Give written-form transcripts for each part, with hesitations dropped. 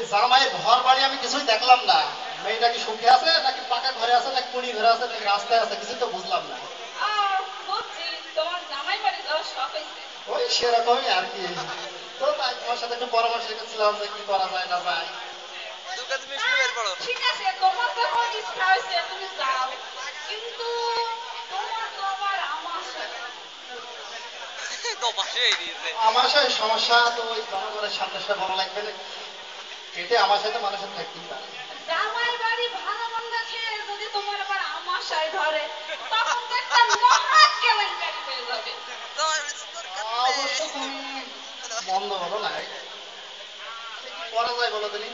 ওই জামাইয়ের ঘর বাড়ি আমি কিছুই দেখলাম না। মেয়েটা কি সুখে আছে নাকি পাকা ঘরে আছে নাকি কুড়ি ঘরে আছে নাকি রাস্তায় আছে, কিছুই তো বুঝলাম না। বুঝছি, তোমার জামাই বাড়ি যাওয়ার শখ হয়েছে। ওই সেরকমই আর কি। তো তাই তোমার সাথে একটু পরামর্শ করছিলাম যে কি করা যায় না যায়। ঠিক আছে, তোমার যখন ইচ্ছা হয়েছে তুমি যাও, কিন্তু তোমার তো আবার আমার সাথে সমস্যা তো ওই জনগণের সামনে সে বড় লাগবে না, এতে আমার সাথে মানুষের থাকতেই পারে। জামাই বাড়ি ভালো মন্দ খেয়ে যদি তোমার আবার আমাশায় ধরে, তখন তো একটা মহা কেলেঙ্কারি হয়ে যাবে। অবশ্য তুমি বন্ধ বলো নাই, করা যায় বলো তুমি।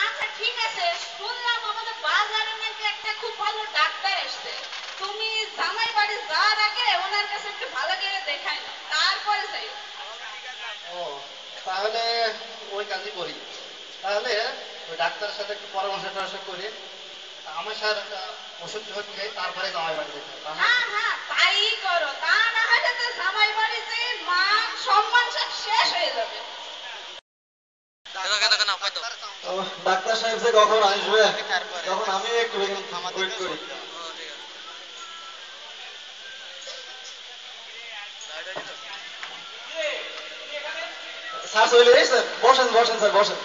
আচ্ছা ঠিক আছে, শুনলাম আমাদের বাজারে নাকি একটা খুব ভালো ডাক্তার এসছে। তুমি জামাই বাড়ি যাওয়ার আগে ওনার কাছে একটু ভালো করে দেখাই নাও, তারপরে যাই। ও তাহলে ওই কাজই করি। তাহলে ওই ডাক্তারের সাথে একটু পরামর্শ টরামর্শ করে আমার সাথে একটা ওষুধ টষুধ খেয়ে তারপরে জামাই বাড়ি যেতে হবে। হ্যাঁ হ্যাঁ, তাই করো, তা না হলে তো জামাই বাড়িতে মান সম্মান সব শেষ হয়ে যাবে। ও, ডাক্তার সাহেব যে কখন আসবে তখন আমি একটু ওয়েট করি। স্যার চলে এসেছেন, বসেন বসেন স্যার বসেন।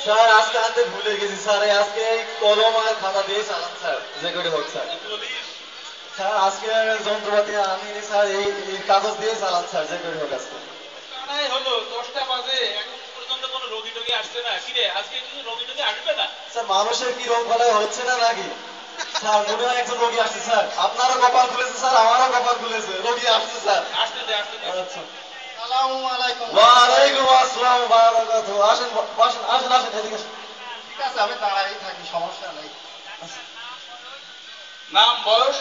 স্যার আজকে আনতে ভুলে গেছি স্যার, আজকে এই কলম আর খাতা দিয়ে চালান স্যার, যে করে হোক স্যার। স্যার আজকে যন্ত্রপাতি আনিনি স্যার, এই কাগজ দিয়ে চালান স্যার, যে করে হোক আজকে। হলো 10টা বাজে, এখন পর্যন্ত কোনো রোগী টোগী আসছে না। কি রে, আজকে কিছু রোগী টোগী আসবে না? স্যার মানুষের কি রোগ বালাই হচ্ছে না নাকি? স্যার মনে হয় একজন রোগী আসছে স্যার, আপনারও কপাল খুলেছে স্যার, আমারও কপাল খুলেছে, রোগী আসছে স্যার। আসতে দে, আসতে দে। আচ্ছা। আসসালামু আলাইকুম। ওয়ালাইকুম আসসালাম বারাকাতুহু। আসেন বসেন, আসেন আসেন এদিকে আসেন। ঠিক আছে, আমি দাঁড়াই থাকি, সমস্যা নেই। নাম, বয়স?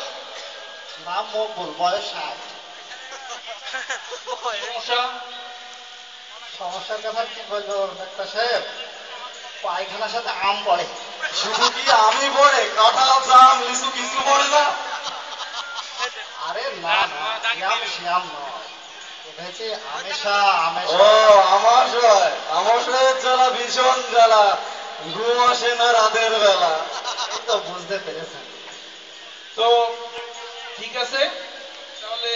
নাম মকবুল, বয়স 60। সমস্যা? সমস্যার কথা কি বলবো ডাক্তার সাহেব, পায়খানার সাথে আম পড়ে। শুধু কি আমি পড়ে, কাঁঠাল জাম লিচু কিছু পড়ে না? আরে না না, শ্যাম শ্যাম নয়, এটা হচ্ছে আমেশা ও আমেশা। আমাশয়, আমাশয়ের জ্বালা ভীষণ জ্বালা, ঘুম আসে না রাতের বেলা। এই তো বুঝতে পেরেছেন। তো ঠিক আছে, তাহলে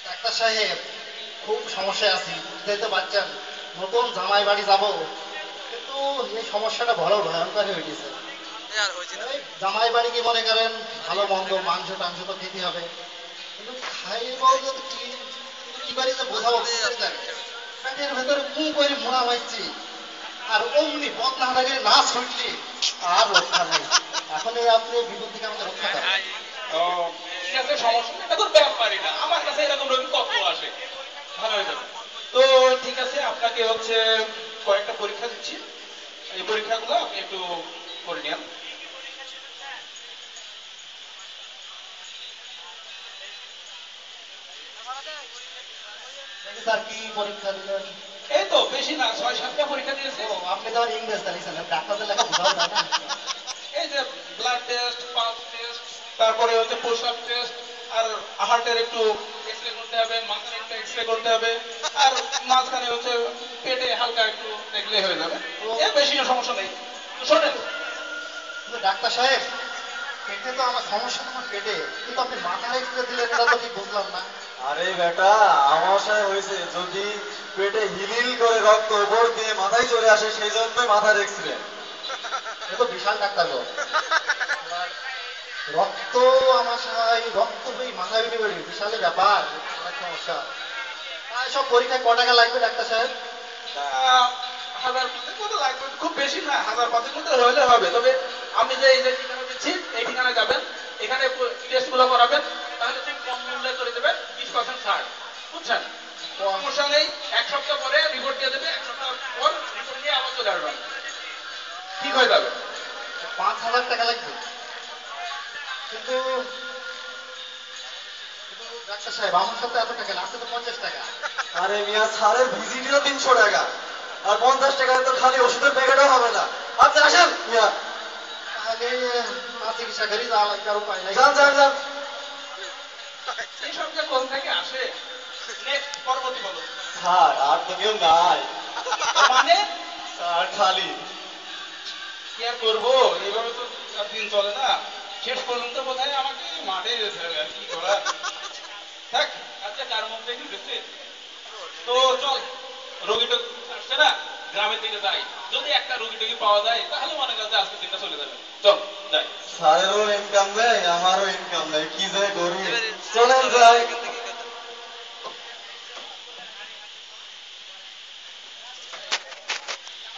ডাক্তার সাহেব খুব সমস্যা আছি, বুঝতেই তো পারছেন, নতুন জামাই বাড়ি যাব, কিন্তু এই সমস্যাটা বড় ভয়ঙ্কর হয়ে গেছে। এই জামাই বাড়ি কি মনে করেন ভালো মন্দ মাংস টাংস তো খেতে হবে, কিন্তু খাইব যদি কি বাড়ি যে বোঝাবো পেটের ভেতরে কু করে মোড়া মারছি, আর অমনি বদনা হাতে না ছুটলি আর রক্ষা নেই। এখন এই আপনি বিপদ থেকে আমাদের রক্ষা করেন। ও, ঠিক আছে, সমস্যা নেই, এটা তোর ব্যাপারই না। আমার কাছে এরকম রোগী কত আসে, ভালো হয়ে যাবে। তো ঠিক আছে, আপনাকে হচ্ছে কয়েকটা পরীক্ষা দিচ্ছি, এই পরীক্ষাগুলো আপনি একটু করে নিন। দেখি স্যার কি পরীক্ষা দিলেন। এই তো বেশি না, 6-7টা পরীক্ষা দিয়েছে। ও আপনি তো আর ইংরেজ জানিয়েছেন, ডাক্তারদের লেখা বোঝাও যায় না। এই যে ব্লাড টেস্ট, পালস টেস্ট, তারপরে হচ্ছে পোশাক টেস্ট, আর হার্টের একটু এক্সরে করতে হবে, মাথার একটু এক্সরে করতে হবে, আর মাঝখানে হচ্ছে পেটে হালকা একটু দেখলে হয়ে যাবে। এর বেশি সমস্যা নেই। তো শোনেন, কিন্তু ডাক্তার সাহেব পেটে তো আমার সমস্যা, তোমার পেটে, কিন্তু আপনি মাথার এক্সরে দিলেন, এটা তো ঠিক বুঝলাম না। আরে বেটা, আমাশয় হয়েছে যদি পেটে হিলিল করে রক্ত উপর দিয়ে মাথায় চলে আসে, সেই জন্যই মাথার এক্সরে। এ তো বিশাল ডাক্তার গো। রক্ত আমার রক্ত হয়ে মাথায় উঠে বেড়ে বিশালই ব্যাপার, অনেক সমস্যা। সব পরীক্ষায় ক টাকা লাগবে ডাক্তার সাহেব? তা 1000-5 মতো লাগবে, খুব বেশি না, 1000-5 মতো হলে হবে। তবে আমি যে এই যে ঠিকানা দিচ্ছি, এই ঠিকানায় যাবেন, এখানে টেস্টগুলো করাবেন, তাহলে ঠিক কম মূল্যে করে দেবেন, 20% ছাড়, বুঝছেন? সমস্যা নেই, 1 সপ্তাহ পরে রিপোর্ট দিয়ে দেবে, 1 সপ্তাহ পর রিপোর্ট নিয়ে আবার চলে আসবেন, ঠিক হয়ে যাবে। 5000 টাকা লাগবে? কিন্তু ডাক্তার সাহেব আমার সাথে এত টাকা না, আছে তো 50 টাকা। আরে মিয়া, সারের ভিজিটও 300 টাকা, আর 50 টাকায় তো খালি ওষুধের প্যাকেটও হবে না। আপনি আসেন মিয়া, তাহলে চিকিৎসা করি, যাওয়া লাগবে, আর উপায় নাই। যান যান যান। এইসব যে কোথা থেকে আসে? নেক্সট, পরবর্তী বলো। স্যার আর তো কেউ নাই। তার মানে স্যার খালি। কি আর করবো, এইভাবে তো আর দিন চলে না। শেষ পর্যন্ত বোধহয় আমাকে মাঠে যেতে হবে, আর কি করা। থাক, আচ্ছা কার মধ্যে ঢুকেছে, তো চল, রোগীটা আসছে না, গ্রামের দিকে যাই। যদি একটা রোগী টোগী পাওয়া যায় তাহলে মনে কাছে আজকে দিনটা চলে যাবে। চল যাই। স্যারেরও ইনকাম নেই, আমারও ইনকাম নেই, কি যে করি। চলেন যাই।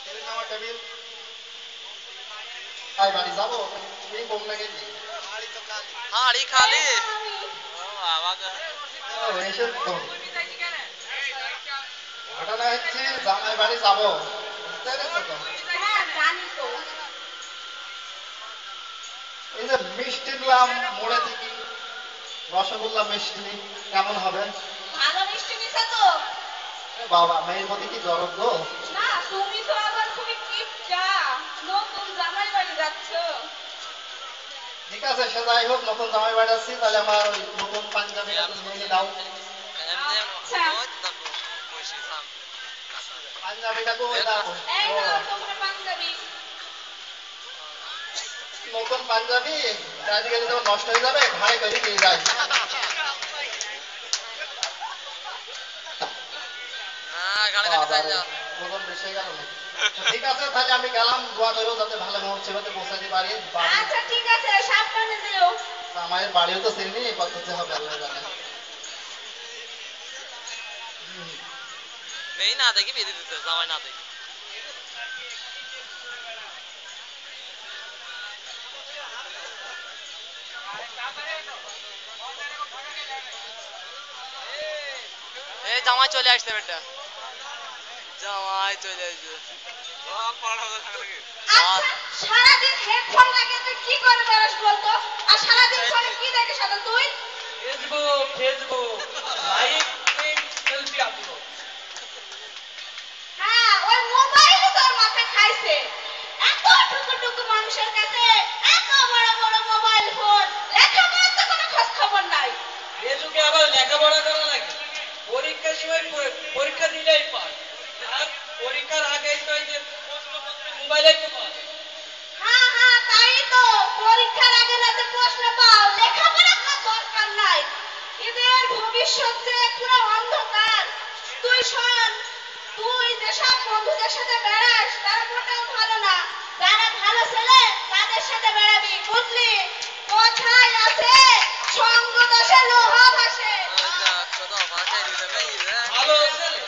টেবিল নামা, টেবিল। তাই বাড়ি যাবো, এই বোম লাগে কি? হাড়ি খালি আমি এসে তো ঘটনা হচ্ছে জামাই বাড়ি যাবো, বুঝতে পেরেছো তো? হ্যাঁ জানি তো। এই যে মিষ্টি নিলাম মোড়ে থেকে, রসগোল্লা মিষ্টি কেমন হবে? ভালো মিষ্টি নিছে তো? এ বাবা, মেয়ের মধ্যে কি দরদ গো? না তুমি তো আবার খুবই কিপটা, নতুন জামাই বাড়ি যাচ্ছ। ঠিক আছে, সে যাই হোক, নতুন জামাই বাড়ি আসছি, তাহলে আমার ওই নতুন পাঞ্জাবিটা নিয়ে দাও। আচ্ছা পাঞ্জাবিটাকে ওই দাও। এই ও, নাও তোমার পাঞ্জাবি। নতুন পাঞ্জাবি চারিদিকে যখন নষ্ট হয়ে যাবে ঘাড়ে করে দিয়ে যায়। ওজন বেশি হয়ে গেল না? ঠিক আছে, তাহলে আমি গেলাম, দোয়া করবো যাতে ভালো মুহূর্তে পৌঁছাতে পারি। আচ্ছা ঠিক আছে, সাবধানে যেও। আমার বাড়িও তো চিনি, কত যে হবে আল্লাহ জানে। মেয়ে না দেখি বেঁধে দিতে জামাই না দেখি এই জামাই চলে আসছে বেটা জামাই চলে আসছে আচ্ছা সারাদিন হেডফোন লাগিয়ে তুই কি করে বেড়াস বলতো? আর সারাদিন ফোনে কি দেখে সাদা তুই? Facebook Facebook like selfie upload হ্যাঁ ওই মোবাইলই তোর মাথা খাইছে। এত টুকু টুকু মানুষের কাছে এত বড় বড় মোবাইল ফোন, লেখাপড়ার তো কোনো খোঁজ খবর নাই। এ যুগে আবার লেখাপড়া করা লাগে পরীক্ষার সময় পরীক্ষা দিলেই পাস আর পরীক্ষার আগে তো এই যে প্রশ্নপত্র মোবাইলে তো পাস হ্যাঁ হ্যাঁ তাই তো, পরীক্ষার আগে রাতে প্রশ্ন পাও, লেখাপড়ার কোনো দরকার নাই। এদের ভবিষ্যৎ যে পুরো অন্ধকার। তুই শোন, তুই যেসব বন্ধুদের সাথে বেড়াস তারা মোটেও ভালো না। যারা ভালো ছেলে তাদের সাথে বেড়াবি, বুঝলি? কোথায় আছে সঙ্গ দোষে লোহা ভাসে। ভালো ছেলে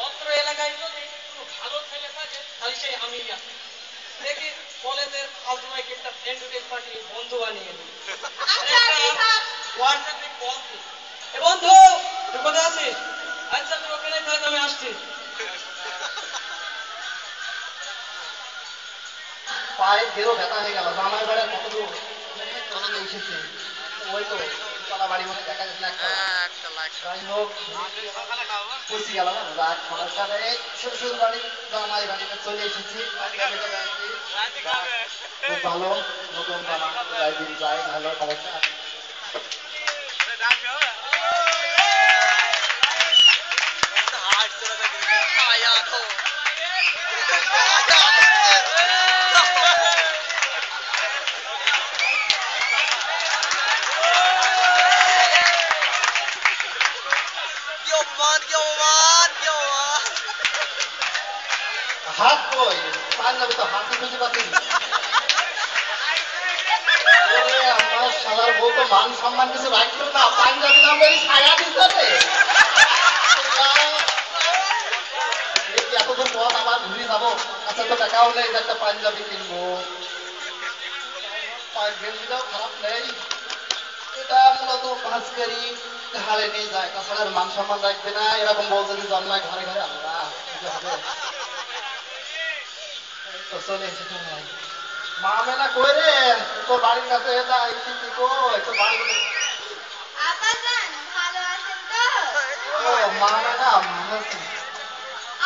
অত্র এলাকায় যদি কোনো ভালো ছেলে থাকে তাহলে সেই আমি আছি দেখি কলেজের আলটিমেট একটা ফ্রেন্ড রিকোয়েস্ট পাঠিয়ে বন্ধু বানিয়ে দিই আচ্ছা ঠিক আছে। হোয়াটসঅ্যাপে কল দিই এ বন্ধু তুই কোথায় আছিস আচ্ছা তুই ওখানে থাক আমি আসছি পায়ের ঘেরো ব্যথা হয়ে গেল, জামাই বাড়ির কত দূর এসেছে। ওই তো তলা বাড়ি মনে দেখা যাচ্ছে না একটা। একটা লাইক যাই হোক, পৌঁছে গেল না, রাত সমস্যা নেই। শ্বশুর বাড়ি জামাই বাড়িতে চলে এসেছি। খুব ভালো, নতুন জামা যাই দিন যায়, ভালো সমস্যা। হার্ট চলে দেখি আয়া তো হাত কই? পাঞ্জাবি তো হাতে খুঁজে পাচ্ছি না। ওরে আমার শালার বউ তো মান সম্মান কিছু রাখলো না, পাঞ্জাবি নামের ছায়া দিচ্ছে রে। এই কি এতদূর পথ আবার ঘুরে যাবো? আচ্ছা তো টাকাও নেই যে একটা পাঞ্জাবি কিনবো, পায়ের গেঞ্জিটাও খারাপ নেই। এটা মূলত ভাস্করি ঘাড়ে নিয়ে যায়, তাছাড়া আর মান সম্মান রাখবে না। এরকম বউ যদি জন্মায় ঘরে ঘরে, আল্লাহ কি যে হবে। এই তো চলে এসেছে ভাই। মা মেলা কই রে? তোর বাড়ির কাছে যাই, কি কই তোর বাড়ি? আপাজান ভালো আছেন তো? ও মা মেলা, ভালো আছে।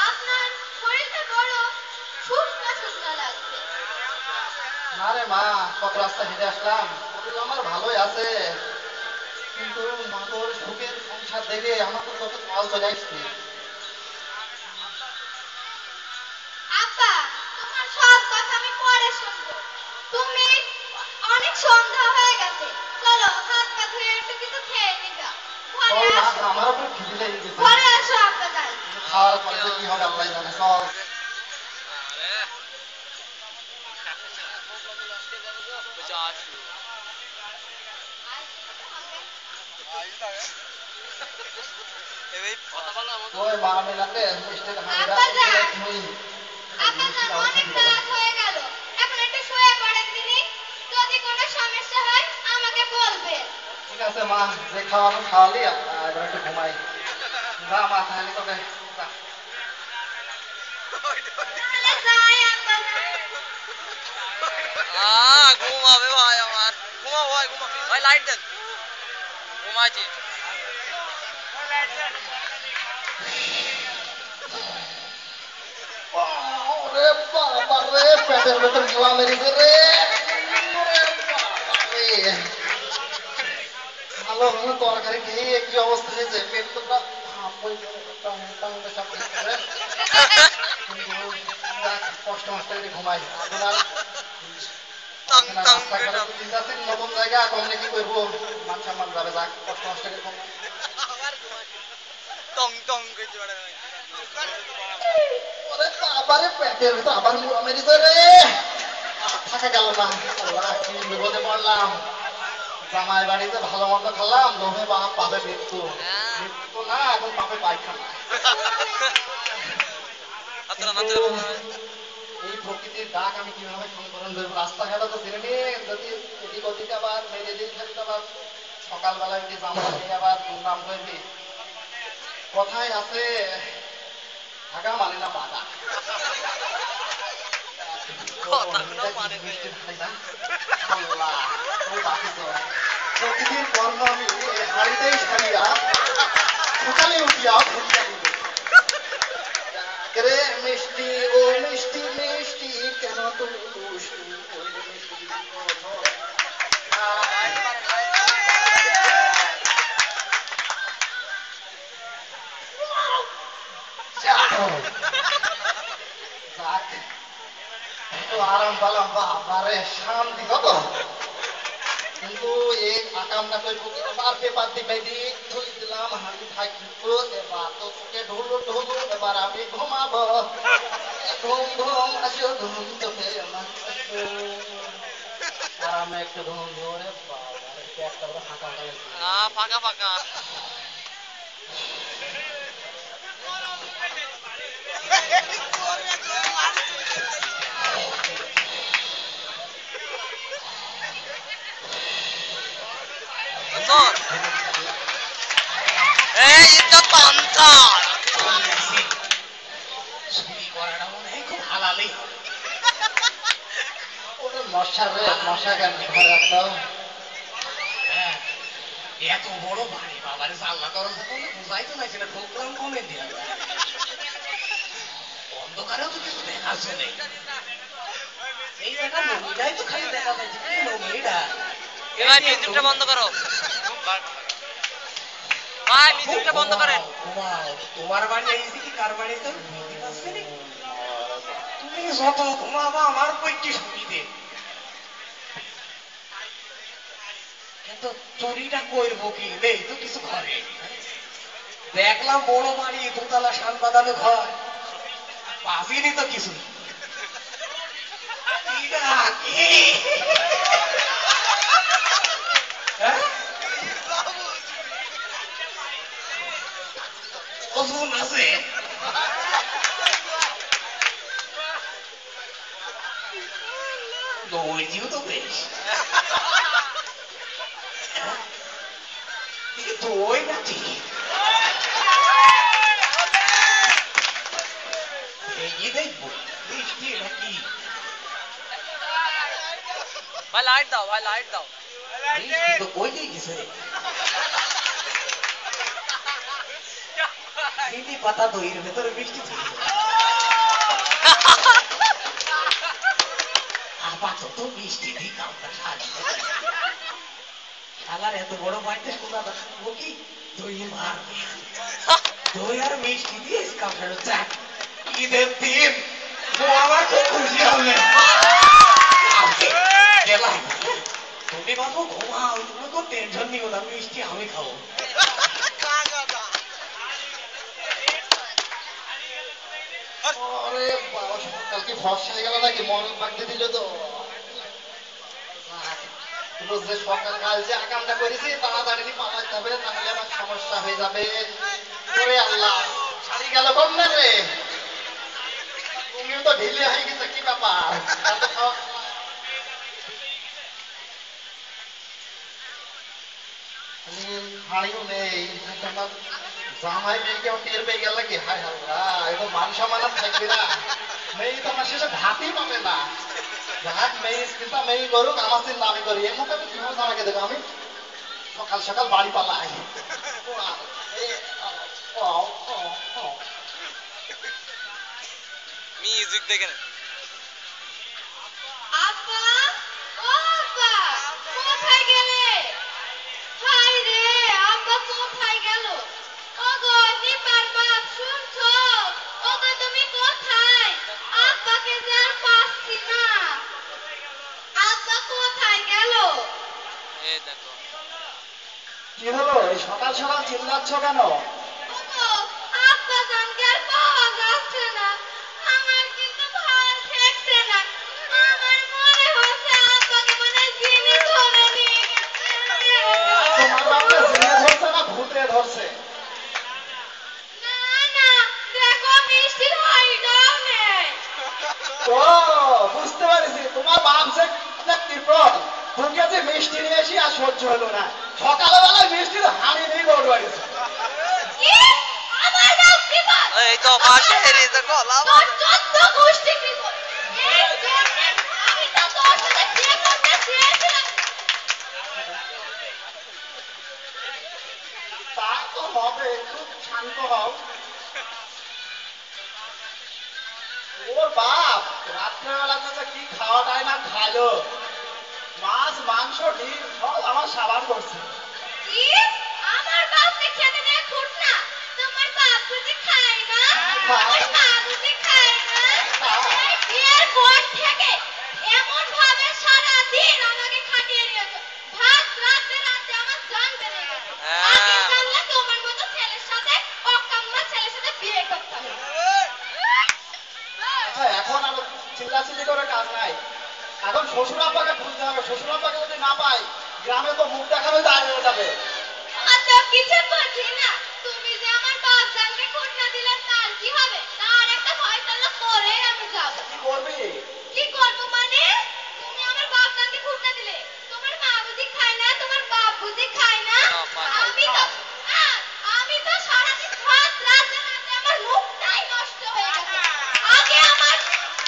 আপনার শরীরটা বড় শুকনা শুকনা লাগছে। না রে মা, কত রাস্তা হেঁটে আসলাম, শরীর আমার ভালোই আছে, কিন্তু মা তোর সুখের সংসার দেখে আমার তো চোখে জল চলে আসছে। আব্বা, তোমার সব কথা আমি পরে শুনবো। তুমি অনেক সন্ধ্যা হয়ে গেছে, চলো হাত পা ধুয়ে একটু কিছু খেয়ে নিবা। ঘরে চল মা, আসো, আমারও খুব খিদে লেগে গেছে। ঘরে আসো আব্বা যাই। কিন্তু খাওয়ার পরে যে কি হবে আল্লাহ জানে। চল। ওই মা মেলাতে মিষ্টির হাঁড়িটা আব্বা যান। ধুই। আব্বা যান, অনেক রাত হয়ে গেল, এখন একটু শুয়ে পড়েন তিনি। যদি কোনো সমস্যা হয় আমাকে বলবেন। ঠিক আছে মা, যে খাওয়ানো খাওয়ালি, এবার একটু ঘুমাই। যা মা, তাহলে তোকে যা। তাহলে যাই আব্বা যান। ঘুমাবে ভাই আমার, ঘুমাও ভাই, ঘুমাও ভাই, লাইট দেন, ঘুমাইছি। ওরে বাবা রে, পেটের ভেতর জোয়া মেরেছে রে। ওরে বাবা রে। ভালো ভালো তরকারি খেয়ে কি অবস্থা হয়েছে, পেট তো পুরো ভাপ হয়ে গেছে, টান টান করে সব কিছু করে। কিন্তু যাক, কষ্ট মষ্ট করে ঘুমাই। এখন আর রাস্তাঘাটে তো চিন্তা আছে, নতুন জায়গা কমলে কি করবো, মান সম্মান যাবে। যাক, কষ্ট মষ্ট করে ঘুমাই। টং টং করছে বড় ভাই। ওরে বাবারে, পেটের ভিতর আবার মুড়া মেরেছে রে। থাকা গেল না। আল্লাহ, কি বিপদে পড়লাম। জামাই বাড়িতে ভালো মতো খেলাম, লোভে বাপ পাবে মৃত্যু। মৃত্যু না, এখন পাবে পায়খানা। কিন্তু এই প্রকৃতির ডাক আমি কিভাবে সংকলন করবো? রাস্তাঘাটে তো চিনি, যদি এদিক ওদিকে আবার মেরে দিয়ে থাকতে, আবার সকালবেলায় উঠে জামা নিয়ে আবার দুর্নাম করবি। কথায় আছে, ঢাকা মানে না বাধা। আল্লাহ, তুমি বাকি তো। প্রকৃতির কর্ম আমি এই হাড়িতেই সারিয়া সকালে উঠিয়া ফেলিয়া দিব। রে মিষ্টি, ও মিষ্টি মিষ্টি, কেন তুমি দুষ্টু? ওই মিষ্টি যাক, একটু আরাম পেলাম। বাবারে, শান্তি কত। কিন্তু এই আকামটা করে ঢুকে আবার পেপার দিবে দিয়ে ধুই দিলাম, হাঁড়ি থাকবো। এবার তো তোকে ঢুলু ঢুলু, এবার আমি ঘুমাবো। ঘুম ঘুম আসো, ঘুম চোখে আমার আসো। আরামে একটু ঘুম ধরে। বাবারে, পেটটা পুরো ফাঁকা হয়ে গেছে। ফাঁকা ফাঁকা। এই ইজ্জত পান্তার চুরি করাটা মনে হয় খুব হালালি। ওরে মশা রে, মশা কেন ঘরে একটা? হ্যাঁ, এত বড় বাড়ি, বাবারে জানলা দরজা কোনো বুঝাইতো না, সেটা ঢুকলাম কমে দিয়ে অন্ধকারেও তো কিছু দেখা চলে। এই জায়গা নমিটাই তো খালি দেখা যাচ্ছে, কি নমিটা? ভাই মিউজিকটা বন্ধ করো, ভাই মিউজিকটা বন্ধ করেন। তোমার বাড়ি আইছি কি কার বাড়ি তো মিউজিক আসছে নি? তুমি যত ঘুমাবা আমার কইটি সুবিধে, কিন্তু চুরিটা করবো কি? নেই তো কিছু ঘরে। দেখলাম বড় বাড়ি, দোতলা শান বাঁধানো ঘর, পাবিনি তো কিছু। ওজন আছে, দৌড়িও তো বেশ। দই নাকি দেখবো বৃষ্টি নাকি? ভাই লাইট দাও, ভাই লাইট দাও। বৃষ্টি তো কইলেই গেছে। সিঁড়ি পাতা দইয়ের ভেতরে বৃষ্টি ছিল। আপাতত বৃষ্টি দিয়ে কামটা সারি। শালার এত বড় বাড়িতে শোনা ও কি দই মার দই আর মিষ্টি দিয়ে কাউসার চাক ঈদের দিন ও আমার খুব খুশি হবে গেলাম তুমি বাবু ঘুমাও তুমি কোনো টেনশন নিও না মিষ্টি আমি খাবো আরে বাবা সকালকে ফর্সা হয়ে গেল নাকি মরণ বাগতে দিল তো রোজ যে সকাল যে আকামটা করেছি তাড়াতাড়ি পালাতে হবে তাহলে আমার সমস্যা হয়ে যাবে ওরে আল্লাহ শাড়ি গেল কম না রে তুমিও তো ঢিলে হয়ে গেছে কি ব্যাপার হাড়িও নেই জামাই মেয়েকে টের পেয়ে গেল কি হায় হাল্লা এটা মান সম্মান থাকবে না মেয়ে তো আমার শেষে ভাতই পাবে না যাক মেয়ে চিন্তা মেয়ে করুক আমার চিন্তা আমি করি এর মধ্যে আমি কিভাবে জামাকে দেবো আমি সকাল সকাল বাড়ি পালাই মিউজিক দেখেন আব্বা ও আব্বা কোথায় গেলে হাই রে আব্বা কোথায় গেল ওগো নিপার বাপ শুনছো ওগো তুমি কোথায় আব্বাকে যে আর পাচ্ছি না আব্বা কোথায় গেল এই দেখো কি হলো এই সকাল সকাল চিল্লাচ্ছ কেন ওগো আব্বা জানকে আর পাওয়া যাচ্ছে না আমার কিন্তু ভালো ঠেকছে না আমার মনে হচ্ছে আব্বাকে মনে জিনে ধরে নিয়ে গেছে তোমার বাপকে জিনে ধরছে না ভূতে ধরছে না না দেখো মিষ্টির হাড়িটাও নেই ও বুঝতে পারছি তোমার বাপ যে কৃপণ তোকে যে মিষ্টি নিয়ে এসি আর সহ্য হলো না সকালবেলায় মিষ্টির হাঁড়ি নিয়ে দৌড় বাড়িছে কি আমার বাপ বিপদ এই তো পাশে রেজা গলা তোর চোদ্দ গোষ্ঠী বিপদ এই জন্যে আমি তো তোর সাথে বিয়ে করতে চেয়েছিলাম তা তো হবে একটু শান্ত হও ওর বাপ রাত্রেবেলাতে যে কি খাওয়াটাই না খাইলো মাছ মাংস ডিম সব আমার সাবান করছে কি আমার বাপকে খেতে দেয় খুঁট না তোমার বাপ বুঝি খায় না আমার মা বুঝি খায় না এই বিয়ের পর থেকে এমন ভাবে সারা দিন আমাকে খাটিয়ে নিয়েছো ভাত রাতে রাতে আমার জান বেড়ে গেছে আগে জানলে তোমার মতো ছেলের সাথে অকাম্মা ছেলের সাথে বিয়ে করতাম আচ্ছা এখন আর চিল্লাচিল্লি করে কাজ নাই এখন শ্বশুর আব্বাকে খুঁজতে হবে শ্বশুর আব্বাকে যদি না পাই গ্রামে তো মুখ দেখানো দাঁড়িয়ে যাবে অত কিছু বুঝি না তুমি যে আমার বাপ জানকে খুঁট না দিলে তার কি হবে তার একটা ফয়সালা করে আমি যাব কি করবি কি করবো মানে তুমি আমার বাপ জানকে খুঁট না দিলে তোমার মা বুঝি খায় না তোমার বাপ বুঝি খায় না আমি তো সারাদিন ভাত রাতে রাতে আমার মুখটাই নষ্ট হয়ে গেছে আগে আমার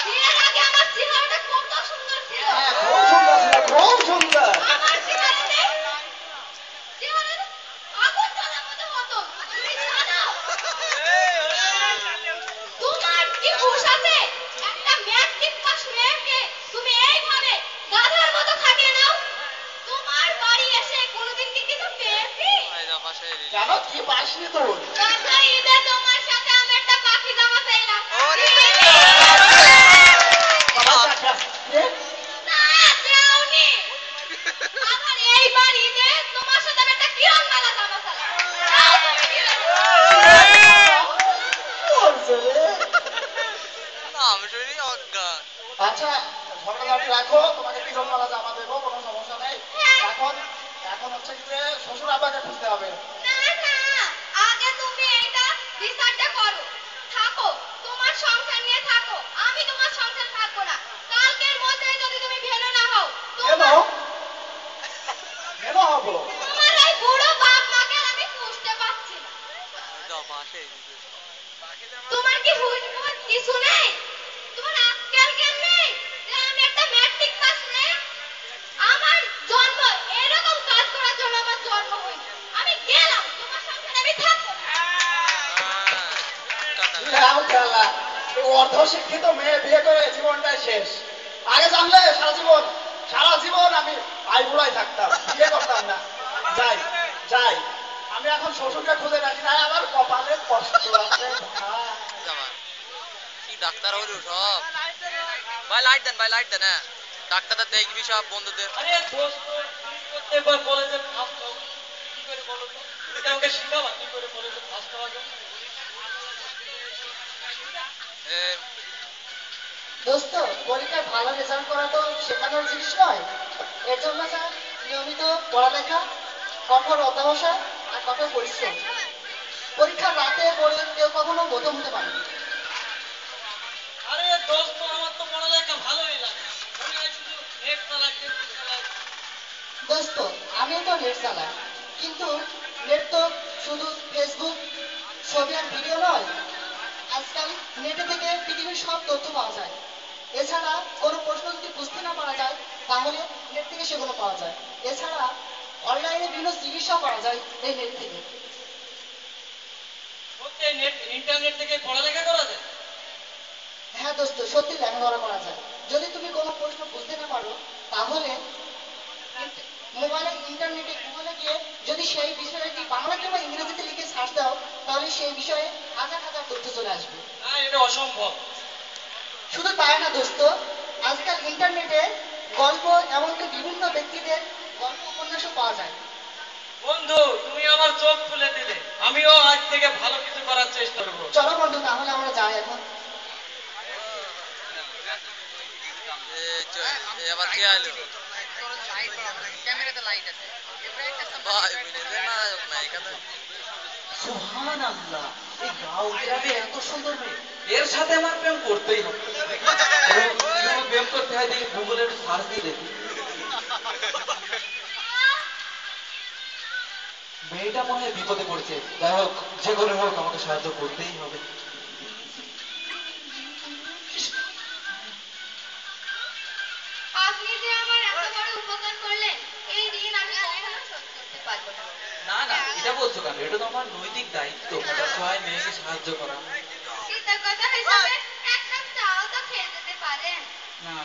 বিয়ের আগে আমার চেহারাটা কত সুন্দর ছিল হ্যাঁ খুব সুন্দর ছিল খুব সুন্দর আমার চেহারাতে আগুন জ্বলার মতো হতো তুমি জানো তোমার কি হুঁশ আছে একটা ম্যাট্রিক পাস মেয়েকে তুমি এইভাবে গাধার মতো খাটিয়ে নাও তোমার বাড়ি এসে কোনোদিন কি কিছু পেয়েছি এই তো পাশে কেন কি পাসনি তুই গত ঈদে তোমার সাথে আমি একটা পাখি জামা পেলাম ওরে বাবা দেখা না দেওনি আবার এইবার ঈদে তোমার সাথে আমি একটা কিরণ মালা জামা পেলাম দাও তুমি দিলে নাম শুনি অজ্ঞান আচ্ছা ঝগড়াঝাটি রাখো তোমাকে কিরম মালা জামা দেবো কোনো সমস্যা নেই এখন এখন হচ্ছে কি যে শ্বশুর আব্বাকে খুঁজতে হবে না না আগে তুমি এইটা বিচারটা করো থাকো তোমার সংসার নিয়ে থাকো আমি তোমার সংসার থাকবো না কালকের মধ্যে যদি তুমি ভেলো না হও কেন তোমার কেন হবো তোমার এই বুড়ো বাপ মাকে আর আমি পুষতে পারছি না এই তো পাশে তোমার কি হুঁশ বুঝ কিছু নেই তোমার আক্কেল জ্ঞান নেই যে আমি একটা ম্যাট্রিক পাস মেয়ে আমার জন্ম এরকম কাজ করার জন্য আমার জন্ম হয়নি আমি গেলাম তোমার সংসারে আমি থাকবো না খেলা অর্ধ শিক্ষিত মেয়ে বিয়ে করে জীবনটাই শেষ আগে জানলে সারা জীবন আমি আই বুড়াই থাকতাম বিয়ে করতাম না যাই, আমি এখন শ্বশুরকে খুঁজে রাখি না, আমার কপালে কষ্ট আছে ভাই। জামা কি ডাক্তার হলো সব ভাই লাইট দেন হ্যাঁ ডাক্তারটা দেখবি সব বন্ধুদের আরে দোস্ত তুমি প্রত্যেকবার কলেজে ফার্স্ট হও কি করে বলো তো তুমি আমাকে শিখাবা কি করে কলেজে ফার্স্ট হওয়া যায় এ, দোস্ত, পরীক্ষায় ভালো রেজাল্ট করা তো শেখানোর জিনিস নয়। এর জন্য স্যার নিয়মিত পড়ালেখা, কঠোর অধ্যবসায় আর কঠোর পরিশ্রম। পরীক্ষার রাতে পড়লে কেউ কখনো প্রথম হতে পারে না। আরে দোস্ত আমার তো পড়ালেখা ভালোই লাগে আমি আজ শুধু নেট চালাচ্ছি দোস্ত, আমিও তো নেট চালাই, কিন্তু নেট তো শুধু ফেসবুক, ছবি আর ভিডিও নয়। আজকাল নেটে থেকে পৃথিবীর সব তথ্য পাওয়া যায়। এছাড়া কোনো প্রশ্ন যদি বুঝতে না পারা যায় তাহলে নেট থেকে সেগুলো পাওয়া যায়। এছাড়া অনলাইনে বিভিন্ন চিকিৎসা করা যায় এই নেট থেকে। সত্যি নেট ইন্টারনেট থেকে পড়ালেখা করা যায় হ্যাঁ দোস্ত, সত্যি লেখাপড়া করা যায়। যদি তুমি কোনো প্রশ্ন বুঝতে না পারো তাহলে মোবাইলে ইন্টারনেটে গুগলে গিয়ে যদি সেই বিষয়টি বাংলা কিংবা ইংরেজিতে লিখে সার্চ দাও তাহলে সেই বিষয়ে হাজার হাজার তথ্য চলে আসবে। না এটা অসম্ভব শুধু তাই না দোস্ত, আজকাল ইন্টারনেটে গল্প, এমনকি বিভিন্ন ব্যক্তিদের গল্প উপন্যাসও পাওয়া যায়। বন্ধু তুমি আমার চোখ খুলে দিলে আমিও আজ থেকে ভালো কিছু করার চেষ্টা করবো চলো বন্ধু, তাহলে আমরা যাই এখন। এবার কে আইলো ভাই বুঝলে না না এখানে সুবহানাল্লাহ, এই গাঁও গ্রামে এত সুন্দর মেয়ে, এর সাথে আমার প্রেম করতেই হবে। কিভাবে প্রেম করতে হয় দেখি গুগলে একটু সার্চ দিয়ে দেখি। মেয়েটা মনে হয় বিপদে পড়েছে, যাই হোক যে করে হোক আমাকে সাহায্য করতেই হবে। আপনি যে আমার এত বড় উপকার করলেন এই ঋণ আমি কখনো শোধ করতে পারবো না। না না, এটা বলছো কেন? এটা তো আমার নৈতিক দায়িত্ব, সবাই মেয়েকে সাহায্য করা। কৃতজ্ঞতা হিসাবে এক কাপ চাও তো খেয়ে যেতে পারেন। না,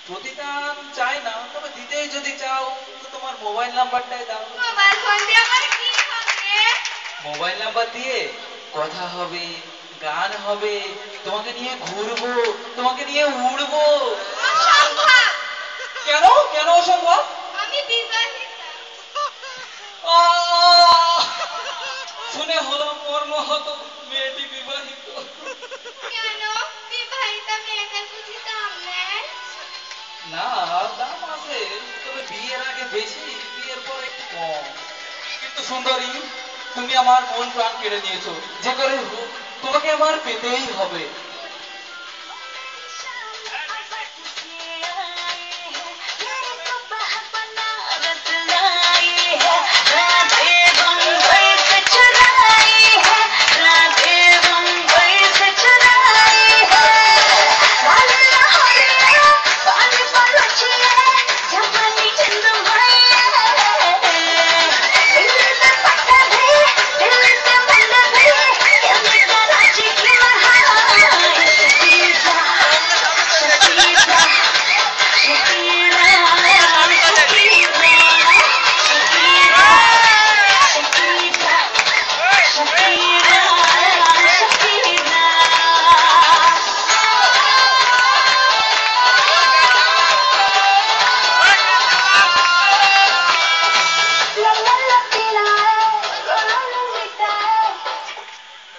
প্রতিদান চাই না, তবে দিতেই যদি চাও তো তোমার মোবাইল নাম্বারটাই দাও। মোবাইল ফোন দিয়ে আমার কি হবে? মোবাইল নাম্বার দিয়ে কথা হবে, গান হবে, তোমাকে নিয়ে ঘুরবো, তোমাকে নিয়ে উড়বো। অসম্ভব! কেন কেন অসম্ভব? আমি বিবাহিতা। আহ! শুনে হলাম মর্মাহত, মেয়েটি বিবাহিত। কেন বিবাহিতা মেয়েদের বুঝি দাম নেই? না, দাম আছে, তবে বিয়ের আগে বেশি, বিয়ের পর একটু কম। কিন্তু সুন্দরী, তুমি আমার মন প্রাণ কেড়ে নিয়েছো, যে করে হোক তোমাকে আমার পেতেই হবে।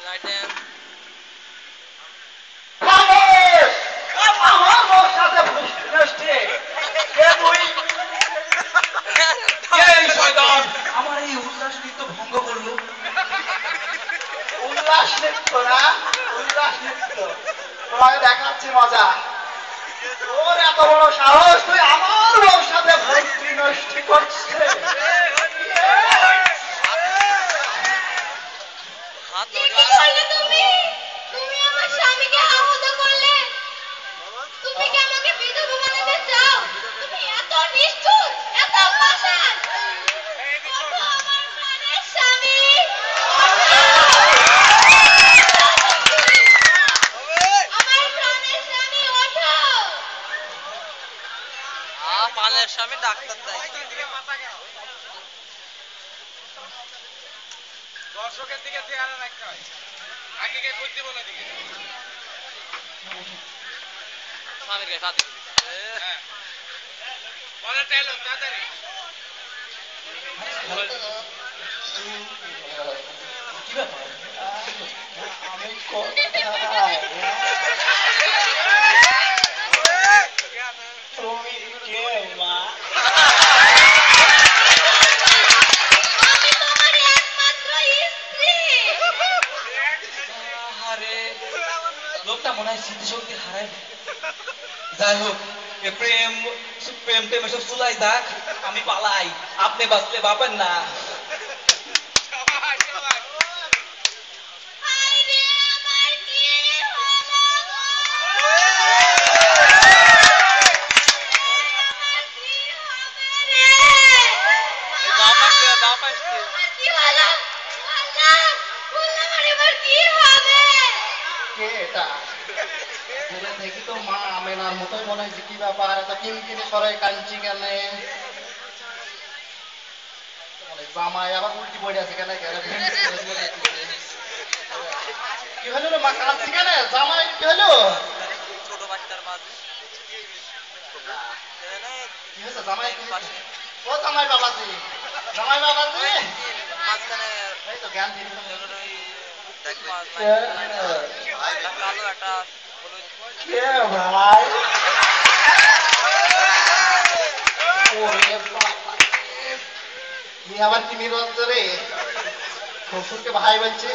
লাইট দেন আমার এই উল্লাস নৃত্য ভঙ্গ করলো। উল্লাস নৃত্য না, উল্লাস নৃত্য তোমাকে দেখাচ্ছি মজা। তোর এত বড় সাহস, তুই আমার বউর সাথে ভক্তি নষ্টি করছে। হাত কি করলে তুমি? তুমি আমার স্বামীকে আহত করলে। তুমি কি আমাকে বিধবা বানাতে চাও? তুমি এত নিষ্ঠুর, এত পাষাণ। ওঠো আমার প্রাণের স্বামী। আমার প্রাণের স্বামী, ওঠো। পানের স্বামী ডাক্তার দেয় দর্শকের দিকে চেহারা রাখতে হয় আগে কে করতে বলে দিকে স্বামীর গায়ে কাঁদে হ্যাঁ বলে ডায়লগ তাড়াতাড়ি কি ব্যাপার আমি কোথায় তুমি কে মা আমি তোমার একমাত্র স্ত্রী। আরে লোকটা মনে হয় স্মৃতিশক্তি হারায় যাই হোক এ প্রেম প্রেম টেম এসব চুলাই যাক আমি পালাই আপনি বাঁচলে বাপেন না হায় রে, আমার কি হলো গো? আমার কি হবে রে? আমার কি হলো? আল্লাহ, বললাম আর এবার কি হবে? কে এটা দূরে দেখি তো মা আমেনার মতোই মনে হয়েছে কি ব্যাপার এত কিনকিনি করে কাঞ্চি কেনে জামাই আবার উল্টি পড়ে আছে কেন কি হলো রে মা কাঁদছি কেন জামাই কি হলো ছোট বাচ্চার মাঝে কি হয়েছে জামাই কি হয়েছে? ও জামাই বাবাজি জামাই বাবাজি মাঝখানে এই তো জ্ঞান দিন কালো একটা হলুদ কে ভাই ওরে বাবা কি আবার কি নিরঞ্জনে শ্বশুরকে ভাই বলছে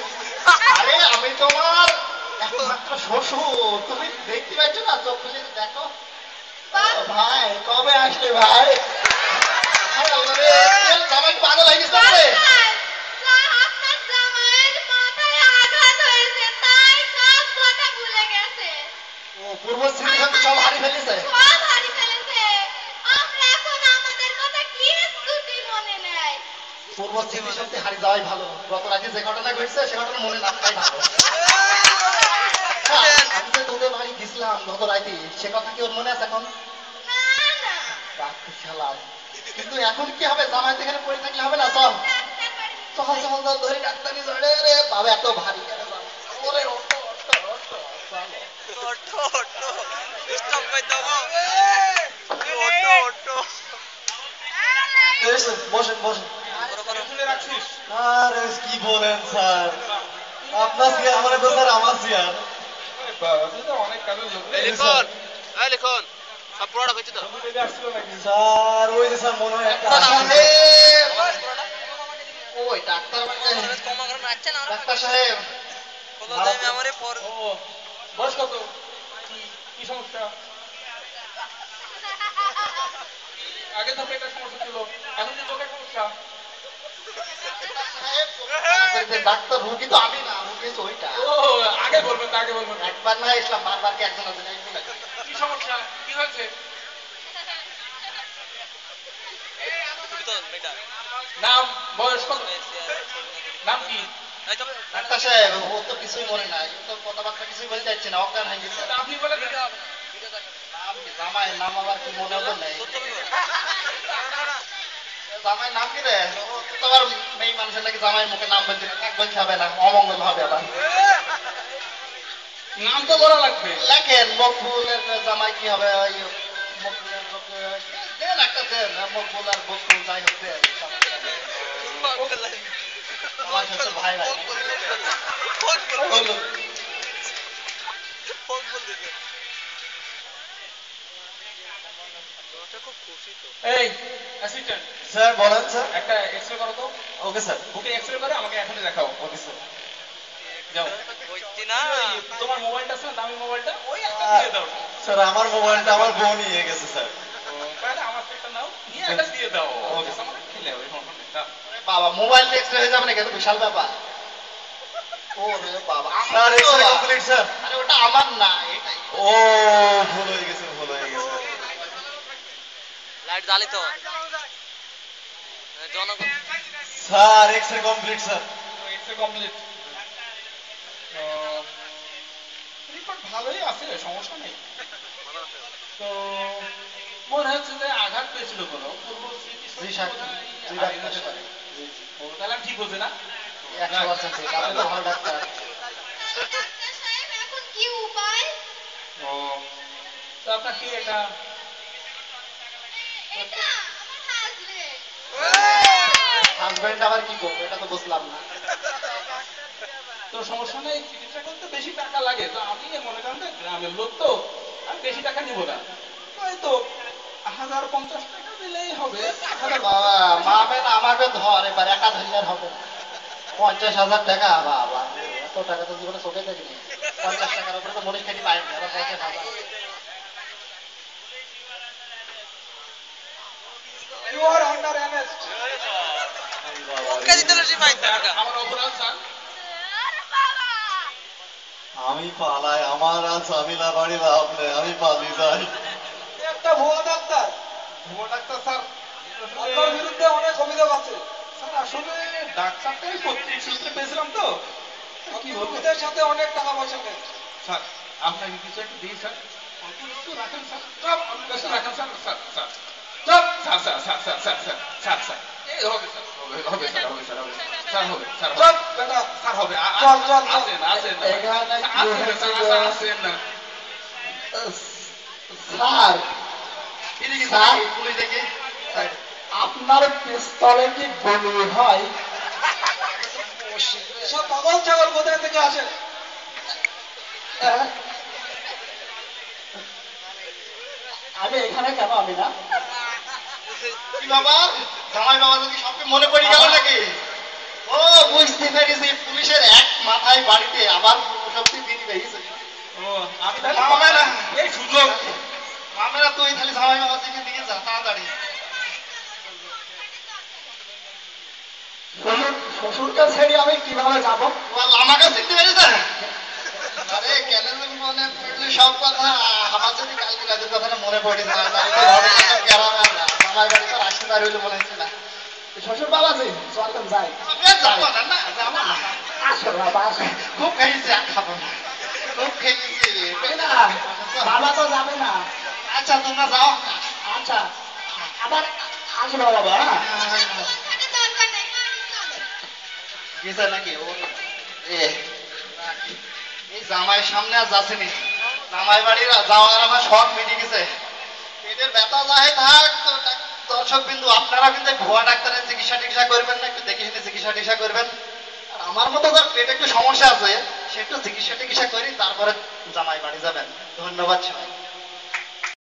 আরে আমি তোমার একমাত্র শ্বশুর তুমি দেখতে পাচ্ছ না চোখ খুলে দেখো ও ভাই কবে আসলে ভাই আরে ওরে, জামাই পাগল হয়ে গেছে রে আপনার জামাইয়ের মাথায় আঘাত হয়েছে, তাই সব কথা ভুলে গেছে। ও পূর্ব স্মৃতি সব হারিয়ে ফেলেছে সব হারিয়ে ফেলেছে। আমরা এখন আমাদের কথা কিচ্ছুটি মনে নেই। পূর্ব স্মৃতি সত্যি হারিয়ে যাওয়াই ভালো গত রাতে যে ঘটনা ঘটছে সে ঘটনা মনে না থাকাই ভালো আচ্ছা, আমি যে তোদের বাড়ি গেছিলাম গত রাতে সে কথা কি ওর মনে আছে এখন না না, ডাক্তার শালা কিন্তু এখন কি হবে জামাই তো এখানে পড়ে থাকলে হবে না চল ডাক্তার বাড়ি। চল চল চল ধরে ডাক্তার নিয়ে চলে রে বাবা এত ভারী কেন জামাই? ওরে ওঠো ওঠো ওঠো চলো ওটো স্টপ করে দাও ওটো ওটো বসেন বসেন খুলে রাখছিস আরে কি বলেন স্যার আপনার চেয়ার মানে তো স্যার আমার চেয়ার আরে বাবা তুই তো অনেক কাজের লোক রে। লিখন এই লিখন সব পুরোটা হয়েছে তো তুমি বেবি আসছিল নাকি স্যার ওই যে স্যার মনে হয় একটা সাহেব ওই ডাক্তার কমা করে নাচছে না ডাক্তার সাহেব বলো আমি আমারে পর ও বয়স কত কি সমস্যা আগে তো পেটের সমস্যা ছিল এখন যে চোখের সমস্যা ডাক্তার রুগী তো আমি না রুগী হচ্ছে ওইটা ও আগে বলবেন তো, আগে বলবেন একবার না ইসলাম বারবার কি একজন আছে একজন আছে। কি সমস্যা কি হয়েছে তুমি তো বেটা নাম বয়স কত নাম কি এই তবে ডাক্তার সাহেব ও তো কিছুই মনে নাই ও তো কথাবার্তা কিছুই বলতে চাইছে না অজ্ঞান হয়ে গেছে আপনি বলে ভিডিও হবে না ভিডিও দেখো নাম কি জামাই নাম আবার কি মনে হতো নেই সত্য বলো জামাই নাম কি রে ও তো আবার মেয়ে মানুষের নাকি জামাই মুখে নাম বলতে এক বলতে হবে না অমঙ্গল হবে আবার নাম তো করা লাগবে লেখেন মকবুলের জামাই কি হবে ওই মকবুলের দেন একটা দেন মকবুল আর বকবুল যাই হোক দেন আমার শ্বশুর ভাই ভাই বলুন। খুব খুশি তো এই অ্যাসিস্ট্যান্ট স্যার বলেন স্যার একটা এক্সরে করো তো ওকে স্যার বুকে এক্সরে করে আমাকে এখনই দেখাও ওকে স্যার যাও হইছি না এই, তোমার মোবাইলটা আছে না দামি মোবাইলটা ওই একটা দিয়ে দাও স্যার আমার মোবাইলটা আমার বউ নিয়ে গেছে স্যার তাহলে আমার একটা নাও নিয়ে একটা দিয়ে দাও ওকে। আমাকে খেলে হবে দাও। বাবা মোবাইল এক্সরে হয়ে যাবে না কিন্তু বিশাল ব্যাপার ও রে বাবা স্যার আমার তো এক্সরে কমপ্লিট স্যার আরে ওটা আমার না এটাই ও ভুল হয়ে গেছে ভুল হয়ে গেছে লাইট জ্বালি তো জনগণ sir x-ray complete sir x-ray complete report ভালোই আছে সমস্যা নেই তো মনে হচ্ছে যে আঘাত পেয়েছিল কোনো পূর্ব স্মৃতি জি স্যার জি ডাক্তার সাহেব। ও তাহলে ঠিক হচ্ছে না 100% ঠিক। আপনি তো ভালো ডাক্তার। ডাক্তার সাহেব এখন কি উপায়? ও তো আপনার কি এটা এটা আমার হাজবেন্ড। হাজবেন্ড আবার কি করবো এটা তো বুঝলাম না। তো সমস্যা নেই, চিকিৎসা করতে বেশি টাকা লাগে, তো আমি মনে করেন যে গ্রামের লোক তো আমি বেশি টাকা নিব না, হয়তো 1050 টাকা দিলেই হবে। বাবা মামেন আমাকে ধর এবার একা ধরলে হবে না। 50,000 টাকা বাবা, এত টাকা তো জীবনে চোখে দেখিনি। 50 টাকার উপরে তো মনীষ খেটি পাইনি, আবার 50,000। You are under arrest. ওকে দিতে হলো সীমাই টাকা। আমার অপরাধ স্যার। আরে বাবা, আমি পালাই, আমার আর ঝামেলা বাড়ি লাভ নেই, আমি পালিয়ে যাই। একটা ভুয়া ডাক্তার, ভুয়া ডাক্তার স্যার, আপনার বিরুদ্ধে অনেক অভিযোগ আছে। স্যার আসলে ডাক্তারটা আমি পত্রিক সূত্রে পেয়েছিলাম তো আপনি রোগীদের সাথে অনেক টাকা পয়সা নেন। স্যার আপনাকে কিছু একটু দিই স্যার, অল্প একটু রাখেন স্যার, সব অল্প একটু রাখেন স্যার, স্যার স্যার সব sir sir sir sir sir sir sir sir এই হবে স্যার, হবে স্যার, হবে স্যার, হবে স্যার, হবে স্যার, চল বেটা, স্যার হবে চল, চল, চল। আসেন আসেন এখানে কি আসেন হয়েছে? স্যার, আসেন না স্যার, এদিকে স্যার। পুলিশ দেখি আপনার পিস্তলে কি গুলি হয়? সব পাগল ছাগল কোথায় থেকে আসে? আমি এখানে কেন? আমি না কি বাবা, জামাই বাবা যদি সবকে মনে পড়ে গেল নাকি? ও বুঝতে পেরেছি, পুলিশের এক মাথায় বাড়িতে আবার শক্তি দিন বেরিয়েছে। ও আমি তাহলে মামেরা, এই সুযোগ মামেরা তুই খালি জামাই বাবা দিকে দিকে যা তাড়াতাড়ি। শ্বশুরকে ছেড়ে আমি কিভাবে যাবো? আমাকে চিনতে পেরেছে? আরে কেন মনে পড়লে সব কথা, আমার যদি কালকে রাতের কথাটা মনে পড়ে যায়, বাড়িতে ঘটনা গ্রামে আমার বাড়ি তো আসতে পারি বলে মনে হচ্ছে না। শ্বশুর বাবাজি চলেন যাই। আমি আর যাবো না, না যাবো না। আসো বাবা আসো। খুব খেয়েছি, আর খাবো না, খুব খেয়েছি। আমি না, বাবা তো যাবে না। আচ্ছা তোমরা যাও। আচ্ছা আবার আসবো বাবা। হ্যাঁ? থাকা দরকার নেই, চলো। গেছে নাকি ও? এই জামাইয়ের সামনে আর যাচ্ছেনি, জামাই বাড়ির যাওয়ার আমার শখ মিটে গেছে। পেটের ব্যথা যায় থাক তো। দর্শক বিন্দু, আপনারা কিন্তু ভুয়া ডাক্তারের চিকিৎসা টিকিৎসা করবেন না, একটু দেখে শুনে চিকিৎসা টিকিৎসা করবেন। আর আমার মতো যার পেটে একটু সমস্যা আছে সে একটু চিকিৎসা টিকিৎসা করি, তারপরে জামাই বাড়ি যাবেন। ধন্যবাদ সবাই।